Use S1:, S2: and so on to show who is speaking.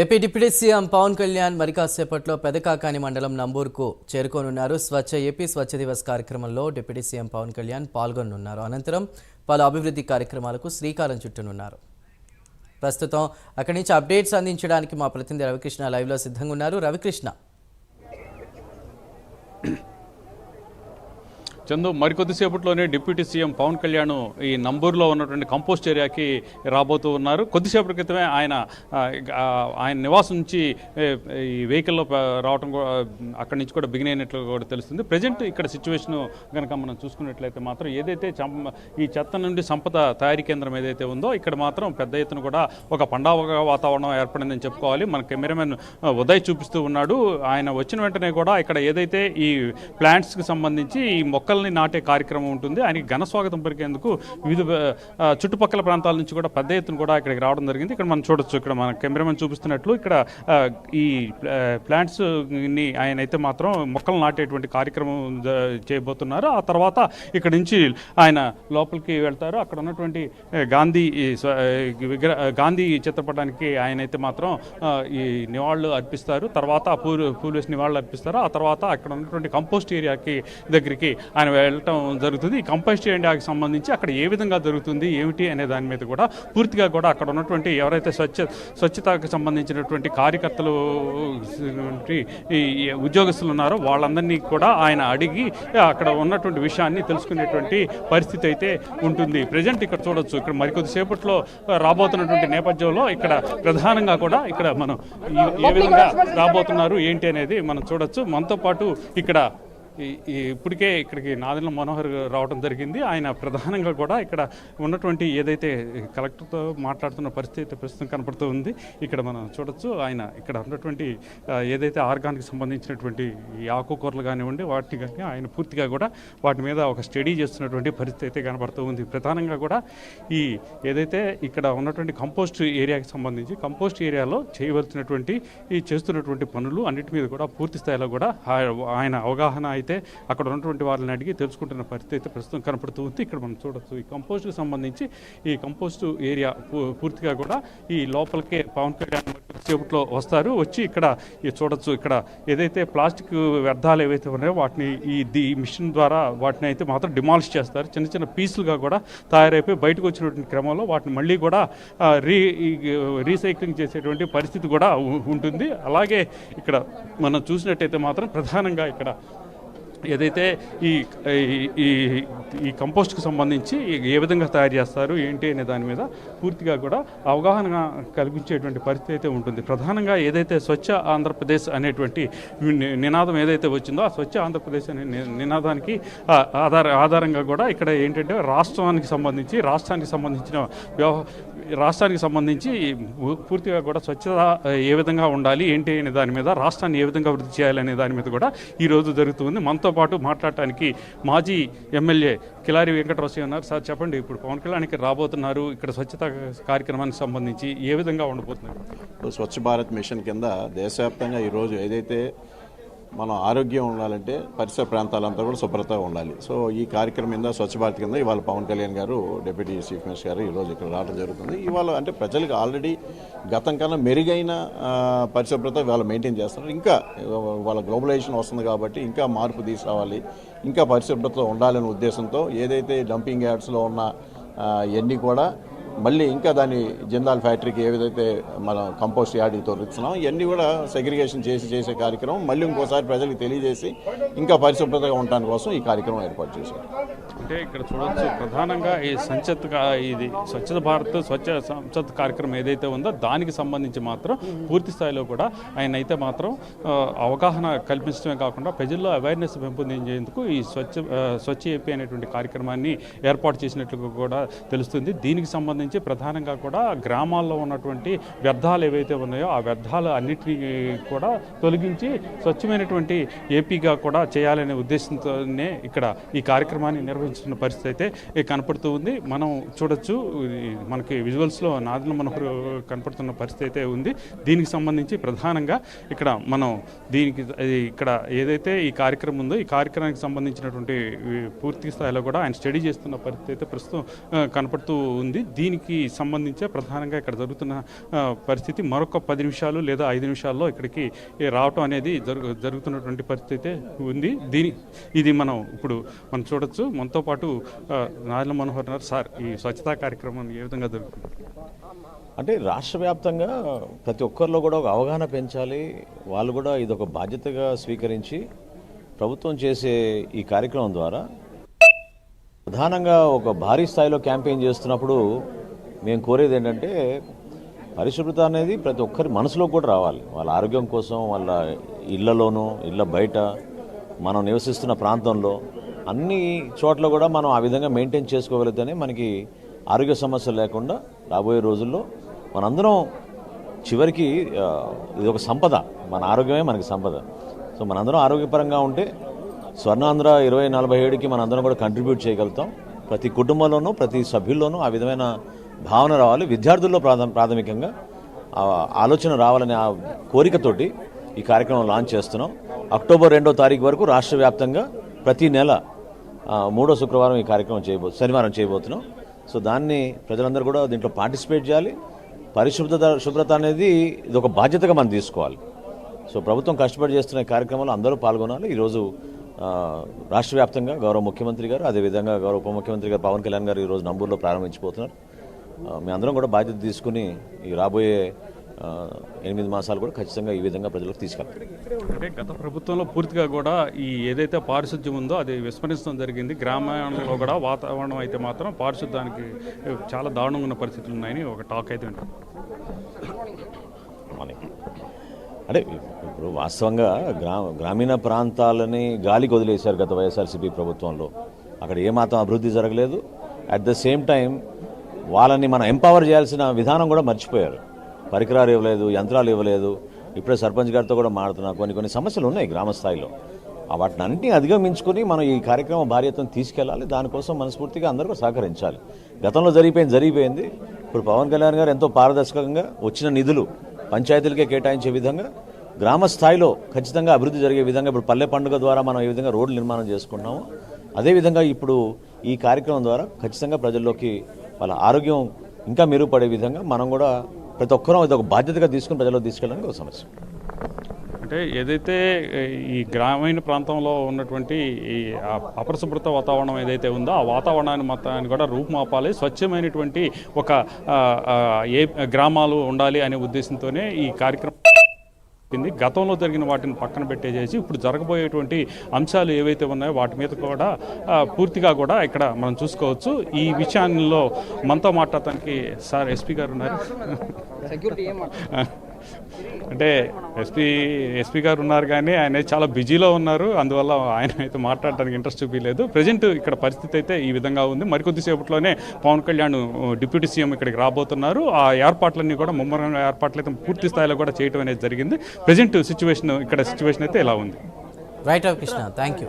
S1: AP deputy CM Pawan Kalyan మరి కాసేపట్లో పెదకాకాని మండలం నంబూరుకు చేరుకోనున్నారు. స్వచ్ఛ ఏపీ స్వచ్ఛ దివస్ కార్యక్రమంలో డిప్యూటీ సీఎం పవన్ కళ్యాణ్ పాల్గొనున్నారు. అనంతరం పలు అభివృద్ధి కార్యక్రమాలకు శ్రీకారం చుట్టనున్నారు. ప్రస్తుతం అక్కడి నుంచి అప్డేట్స్ అందించడానికి మా ప్రతినిధి రవికృష్ణ లైవ్లో సిద్ధంగా ఉన్నారు. రవికృష్ణ,
S2: చందు, మరికొద్దిసేపట్లోనే డిప్యూటీ సీఎం పవన్ కళ్యాణ్ ఈ నంబూరులో ఉన్నటువంటి కంపోస్ట్ ఏరియాకి రాబోతూ ఉన్నారు. కొద్దిసేపటి క్రితమే ఆయన నివాసం నుంచి ఈ వెహికల్లో రావడం అక్కడి నుంచి కూడా బిగిన్ అయినట్లు కూడా తెలుస్తుంది. ప్రజెంట్ ఇక్కడ సిచ్యువేషన్ కనుక మనం చూసుకున్నట్లయితే మాత్రం ఏదైతే ఈ చెత్త నుండి సంపద తయారీ కేంద్రం ఏదైతే ఉందో ఇక్కడ మాత్రం పెద్ద ఎత్తున కూడా ఒక పండగ వాతావరణం ఏర్పడిందని చెప్పుకోవాలి. మన కెమెరామెన్ ఉదయ్ చూపిస్తూ ఉన్నాడు. ఆయన వచ్చిన వెంటనే కూడా ఇక్కడ ఏదైతే ఈ ప్లాంట్స్కి సంబంధించి ఈ మొక్కల్ని నాటే కార్యక్రమం ఉంటుంది. ఆయనకి ఘన స్వాగతం పలికేందుకు వివిధ చుట్టుపక్కల ప్రాంతాల నుంచి కూడా పెద్ద ఎత్తున కూడా ఇక్కడికి రావడం జరిగింది. ఇక్కడ మనం చూడొచ్చు, ఇక్కడ మన కెమెరామెన్ చూపిస్తున్నట్లు ఇక్కడ ఈ ప్లాంట్స్ ని ఆయన అయితే మాత్రం మొక్కలు నాటేటువంటి కార్యక్రమం చేయబోతున్నారు. ఆ తర్వాత ఇక్కడ నుంచి ఆయన లోపలికి వెళ్తారు. అక్కడ ఉన్నటువంటి గాంధీ చిత్రపటానికి ఆయన అయితే మాత్రం ఈ నివాళులు అర్పిస్తారు. తర్వాత పూలేసి నివాళులు అర్పిస్తారు. ఆ తర్వాత అక్కడ ఉన్నటువంటి కంపోస్ట్ ఏరియాకి దగ్గరికి ఆయన వెళ్ళటం జరుగుతుంది. ఈ కంపోస్ట్ ఏరియాకి సంబంధించి అక్కడ ఏ విధంగా జరుగుతుంది ఏమిటి అనే దాని మీద కూడా పూర్తిగా కూడా అక్కడ ఉన్నటువంటి ఎవరైతే స్వచ్ఛతకు సంబంధించినటువంటి కార్యకర్తలు ఈ ఉద్యోగస్తులు ఉన్నారో వాళ్ళందరినీ కూడా ఆయన అడిగి అక్కడ ఉన్నటువంటి విషయాన్ని తెలుసుకునేటువంటి పరిస్థితి అయితే ఉంటుంది. ప్రజెంట్ ఇక్కడ చూడొచ్చు, ఇక్కడ మరికొద్దిసేపట్లో రాబోతున్నటువంటి నేపథ్యంలో ఇక్కడ ప్రధానంగా కూడా ఇక్కడ మనం ఏ విధంగా రాబోతున్నారు ఏంటి అనేది మనం చూడొచ్చు. మనతో పాటు ఇక్కడ ఇప్పటికే ఇక్కడికి నాదెండ్ల మనోహర్ రావడం జరిగింది. ఆయన ప్రధానంగా కూడా ఇక్కడ ఉన్నటువంటి ఏదైతే కలెక్టర్తో మాట్లాడుతున్న పరిస్థితి ప్రస్తుతం కనపడుతూ ఉంది. ఇక్కడ మనం చూడొచ్చు, ఆయన ఇక్కడ ఉన్నటువంటి ఏదైతే ఆర్గానికి సంబంధించినటువంటి ఈ ఆకుకూరలు కానివ్వండి వాటిని కానీ ఆయన పూర్తిగా కూడా వాటి మీద ఒక స్టడీ చేస్తున్నటువంటి పరిస్థితి అయితే కనపడుతూ ఉంది. ప్రధానంగా కూడా ఈ ఏదైతే ఇక్కడ ఉన్నటువంటి కంపోస్ట్ ఏరియాకి సంబంధించి కంపోస్ట్ ఏరియాలో చేయవలసినటువంటి ఈ చేస్తున్నటువంటి పనులు అన్నిటి మీద కూడా పూర్తి స్థాయిలో కూడా ఆయన అవగాహన అయితే అక్కడ ఉన్నటువంటి వాళ్ళని అడిగి తెలుసుకుంటున్న పరిస్థితి అయితే ప్రస్తుతం కనపడుతూ ఉంది. ఇక్కడ మనం చూడొచ్చు, ఈ కంపోస్ట్కి సంబంధించి ఈ కంపోస్ట్ ఏరియా పూర్తిగా కూడా ఈ లోపలికే పవన్ కళ్యాణ్ సేపట్లో వస్తారు. వచ్చి ఇక్కడ చూడొచ్చు, ఇక్కడ ఏదైతే ప్లాస్టిక్ వ్యర్థాలు ఏవైతే ఉన్నాయో వాటిని ఈ మిషన్ ద్వారా వాటిని అయితే మాత్రం డిమాలిష్ చేస్తారు. చిన్న చిన్న పీసులుగా కూడా తయారైపోయి బయటకు వచ్చినటువంటి క్రమంలో వాటిని మళ్ళీ కూడా రీసైక్లింగ్ చేసేటువంటి పరిస్థితి కూడా ఉంటుంది. అలాగే ఇక్కడ మనం చూసినట్టయితే మాత్రం ప్రధానంగా ఇక్కడ ఏదైతే ఈ కంపోస్ట్కి సంబంధించి ఏ విధంగా తయారు చేస్తారు ఏంటి అనే దాని మీద పూర్తిగా కూడా అవగాహన కల్పించేటువంటి పరిస్థితి అయితే ఉంటుంది. ప్రధానంగా ఏదైతే స్వచ్ఛ ఆంధ్రప్రదేశ్ అనేటువంటి నినాదం ఏదైతే వచ్చిందో ఆ స్వచ్ఛ ఆంధ్రప్రదేశ్ అనే నినాదానికి ఆధారంగా కూడా ఇక్కడ ఏంటంటే రాష్ట్రానికి సంబంధించి పూర్తిగా కూడా స్వచ్ఛత ఏ విధంగా ఉండాలి ఏంటి అనే దాని మీద, రాష్ట్రాన్ని ఏ విధంగా వృద్ధి చేయాలనే దాని మీద కూడా ఈరోజు జరుగుతుంది. మనతో పాటు మాట్లాడటానికి మాజీ ఎమ్మెల్యే కిలారి వెంకటరావు ఉన్నారు. సార్ చెప్పండి, ఇప్పుడు పవన్ కళ్యాణ్కి రాబోతున్నారు, ఇక్కడ స్వచ్ఛత కార్యక్రమానికి సంబంధించి ఏ విధంగా ఉండబోతున్నారు?
S3: స్వచ్ఛ భారత్ మిషన్ కింద దేశవ్యాప్తంగా ఈరోజు ఏదైతే మనం ఆరోగ్యం ఉండాలంటే పరిసర ప్రాంతాలంతా కూడా శుభ్రతగా ఉండాలి. సో ఈ కార్యక్రమం కింద స్వచ్ఛ భారత్ కింద ఇవాళ పవన్ కళ్యాణ్ గారు డిప్యూటీ చీఫ్ మినిస్టర్ గారు ఈరోజు ఇక్కడ రావడం జరుగుతుంది. ఇవాళ అంటే ప్రజలకు ఆల్రెడీ గతం కన్నా మెరుగైన పరిశుభ్రత ఇవాళ మెయింటైన్ చేస్తున్నారు. ఇంకా వాళ్ళ గ్లోబలైజేషన్ వస్తుంది కాబట్టి ఇంకా మార్పు తీసుకురావాలి, ఇంకా పరిశుభ్రత ఉండాలనే ఉద్దేశంతో ఏదైతే డంపింగ్ యార్డ్స్లో ఉన్న ఇవన్నీ కూడా మళ్ళీ ఇంకా దాన్ని జిందాల్ ఫ్యాక్టరీకి ఏ విధైతే మనం కంపోస్ట్ యార్డ్కి తొలగిస్తున్నాం ఇవన్నీ కూడా సెగ్రిగేషన్ చేసే కార్యక్రమం మళ్ళీ ఇంకోసారి ప్రజలకు తెలియజేసి ఇంకా పరిశుభ్రతగా ఉండడానికి కోసం ఈ కార్యక్రమం ఏర్పాటు చేశారు.
S2: అంటే ఇక్కడ చూడవచ్చు, ప్రధానంగా ఈ స్వచ్ఛత భారత్ స్వచ్ఛ సంసత్ కార్యక్రమం ఏదైతే ఉందో దానికి సంబంధించి మాత్రం పూర్తి స్థాయిలో కూడా ఆయన అయితే మాత్రం అవగాహన కల్పించడమే కాకుండా ప్రజల్లో అవేర్నెస్ పెంపొందించేందుకు ఈ స్వచ్ఛ ఏపీ అనేటువంటి కార్యక్రమాన్ని ఏర్పాటు చేసినట్లు కూడా తెలుస్తుంది. దీనికి సంబంధించి ప్రధానంగా కూడా గ్రామాల్లో ఉన్నటువంటి వ్యర్థాలు ఏవైతే ఉన్నాయో ఆ వ్యర్థాలు అన్నిటినీ కూడా తొలగించి స్వచ్ఛమైనటువంటి ఏపీగా కూడా చేయాలనే ఉద్దేశంతోనే ఇక్కడ ఈ కార్యక్రమాన్ని నిర్వహించారు. చేస్తున్న పరిస్థితి అయితే కనపడుతూ ఉంది. మనం చూడొచ్చు మనకి విజువల్స్లో నాదెండ్ల మనోహర్ కనపడుతున్న పరిస్థితి అయితే ఉంది. దీనికి సంబంధించి ప్రధానంగా ఇక్కడ మనం ఇక్కడ ఏదైతే ఈ కార్యక్రమం ఉందో ఈ కార్యక్రమానికి సంబంధించినటువంటి పూర్తి స్థాయిలో కూడా ఆయన స్టడీ చేస్తున్న పరిస్థితి అయితే ప్రస్తుతం కనపడుతూ ఉంది. దీనికి సంబంధించే ప్రధానంగా ఇక్కడ జరుగుతున్న పరిస్థితి మరొక 10 నిమిషాలు లేదా 5 నిమిషాల్లో ఇక్కడికి రావటం అనేది జరుగుతున్నటువంటి పరిస్థితి అయితే ఉంది. ఇది మనం చూడొచ్చు. మనతో పాటు నాదెండ్ల మనోహర్ సార్, ఈ స్వచ్ఛతా కార్యక్రమం ఏ విధంగా జరుగుతుంది?
S4: అంటే రాష్ట్ర వ్యాప్తంగా ప్రతి ఒక్కరిలో కూడా ఒక అవగాహన పెంచాలి. వాళ్ళు కూడా ఇదొక బాధ్యతగా స్వీకరించి ప్రభుత్వం చేసే ఈ కార్యక్రమం ద్వారా ప్రధానంగా ఒక భారీ స్థాయిలో క్యాంపెయిన్ చేస్తున్నప్పుడు మేము కోరేది ఏంటంటే పరిశుభ్రత అనేది ప్రతి ఒక్కరి మనసులో కూడా రావాలి. వాళ్ళ ఆరోగ్యం కోసం, వాళ్ళ ఇళ్లలోనూ, ఇళ్ళ బయట, మనం నివసిస్తున్న ప్రాంతంలో అన్ని చోట్ల కూడా మనం ఆ విధంగా మెయింటైన్ చేసుకోగలిగితేనే మనకి ఆరోగ్య సమస్యలు లేకుండా రాబోయే రోజుల్లో మనందరం చివరికి ఇది ఒక సంపద, మన ఆరోగ్యమే మనకి సంపద. సో మనందరం ఆరోగ్యపరంగా ఉంటే స్వర్ణాంధ్ర 2047కి మనందరం కూడా కంట్రిబ్యూట్ చేయగలుగుతాం. ప్రతి కుటుంబంలోనూ, ప్రతి సభ్యుల్లోనూ ఆ విధమైన భావన రావాలి. విద్యార్థుల్లో ప్రాథమికంగా ఆలోచన రావాలనే ఆ కోరికతోటి ఈ కార్యక్రమం లాంచ్ చేస్తున్నాం. అక్టోబర్ 2వ తారీఖు వరకు రాష్ట్ర వ్యాప్తంగా ప్రతి నెల 3వ శుక్రవారం ఈ కార్యక్రమం శనివారం చేయబోతున్నాం. సో దాన్ని ప్రజలందరూ కూడా దీంట్లో పార్టిసిపేట్ చేయాలి. శుభ్రత అనేది ఇది ఒక బాధ్యతగా మనం తీసుకోవాలి. సో ప్రభుత్వం కష్టపడి చేస్తున్న ఈ కార్యక్రమంలో అందరూ పాల్గొనాలి. ఈరోజు రాష్ట్ర వ్యాప్తంగా గౌరవ ముఖ్యమంత్రి గారు, అదేవిధంగా గౌరవ ఉప ముఖ్యమంత్రి గారు పవన్ కళ్యాణ్ గారు ఈరోజు నంబూరులో ప్రారంభించబోతున్నారు. మీ అందరం కూడా బాధ్యత తీసుకుని ఈ రాబోయే 8 మాసాలు కూడా ఖచ్చితంగా ఈ విధంగా ప్రజలకు తీసుకెళ్ళాలి.
S2: అంటే గత ప్రభుత్వంలో పూర్తిగా కూడా ఈ ఏదైతే పారిశుద్ధ్యం ఉందో అది విస్మరించడం జరిగింది. గ్రామాల్లో కూడా వాతావరణం అయితే మాత్రం పారిశుద్ధ్యానికి చాలా దారుణంగా ఉన్న పరిస్థితులు ఉన్నాయని ఒక టాక్ అయితే ఉంటుంది.
S4: అంటే ఇప్పుడు వాస్తవంగా గ్రామీణ ప్రాంతాలని గాలికి వదిలేశారు గత వైఎస్ఆర్సీపీ ప్రభుత్వంలో. అక్కడ ఏమాత్రం అభివృద్ధి జరగలేదు. అట్ ద సేమ్ టైం వాళ్ళని మనం ఎంపవర్ చేయాల్సిన విధానం కూడా మర్చిపోయారు. పరికరాలు ఇవ్వలేదు, యంత్రాలు ఇవ్వలేదు. ఇప్పుడే సర్పంచ్ గారితో కూడా మాడుతున్నా కొన్ని సమస్యలు ఉన్నాయి గ్రామ స్థాయిలో. వాటిని అన్నింటినీ అధిగమించుకొని మనం ఈ కార్యక్రమం భార్యతను తీసుకెళ్ళాలి. దానికోసం మనస్ఫూర్తిగా అందరూ కూడా సహకరించాలి. గతంలో జరిగిపోయింది. ఇప్పుడు పవన్ కళ్యాణ్ గారు ఎంతో పారదర్శకంగా వచ్చిన నిధులు పంచాయతీలకే కేటాయించే విధంగా గ్రామ స్థాయిలో ఖచ్చితంగా అభివృద్ధి జరిగే విధంగా ఇప్పుడు పల్లె పండుగ ద్వారా మనం ఏ విధంగా రోడ్లు నిర్మాణం చేసుకుంటున్నామో అదేవిధంగా ఇప్పుడు ఈ కార్యక్రమం ద్వారా ఖచ్చితంగా ప్రజల్లోకి వాళ్ళ ఆరోగ్యం ఇంకా మెరుగుపడే విధంగా మనం కూడా ప్రతి ఒక్కరూ ఇది ఒక బాధ్యతగా తీసుకుని ప్రజల్లో తీసుకెళ్ళడానికి ఒక సమస్య.
S2: అంటే ఏదైతే ఈ గ్రామీణ ప్రాంతంలో ఉన్నటువంటి ఈ అపరిశుభ్రత వాతావరణం ఏదైతే ఉందో ఆ వాతావరణాన్ని మొత్తాన్ని కూడా రూపుమాపాలి, స్వచ్ఛమైనటువంటి ఒక గ్రామాలు ఉండాలి అనే ఉద్దేశంతోనే ఈ కార్యక్రమం గతంలో జరిగిన వాటిని పక్కన పెట్టేసేసి ఇప్పుడు జరగబోయేటువంటి అంశాలు ఏవైతే ఉన్నాయో వాటి మీద కూడా పూర్తిగా కూడా ఇక్కడ మనం చూసుకోవచ్చు. ఈ విషయాల్లో మనతో మాట్లాడటానికి సార్ ఎస్పీ గారు ఉన్నారు. అంటే ఎస్పీ గారు ఉన్నారు కానీ ఆయన చాలా బిజీలో ఉన్నారు. అందువల్ల ఆయన అయితే మాట్లాడడానికి ఇంట్రెస్ట్ చూపించలేదు. ప్రజెంట్ ఇక్కడ పరిస్థితి అయితే ఈ విధంగా ఉంది. మరికొద్దిసేపట్లోనే పవన్ కళ్యాణ్ డిప్యూటీ సీఎం ఇక్కడికి రాబోతున్నారు. ఆ ఏర్పాట్లన్నీ కూడా ముమ్మరంగా ఏర్పాట్లు అయితే పూర్తి స్థాయిలో కూడా చేయడం అనేది జరిగింది. ప్రజెంట్ సిచ్యువేషన్ అయితే ఇలా ఉంది.
S1: Right Krishna, thank you.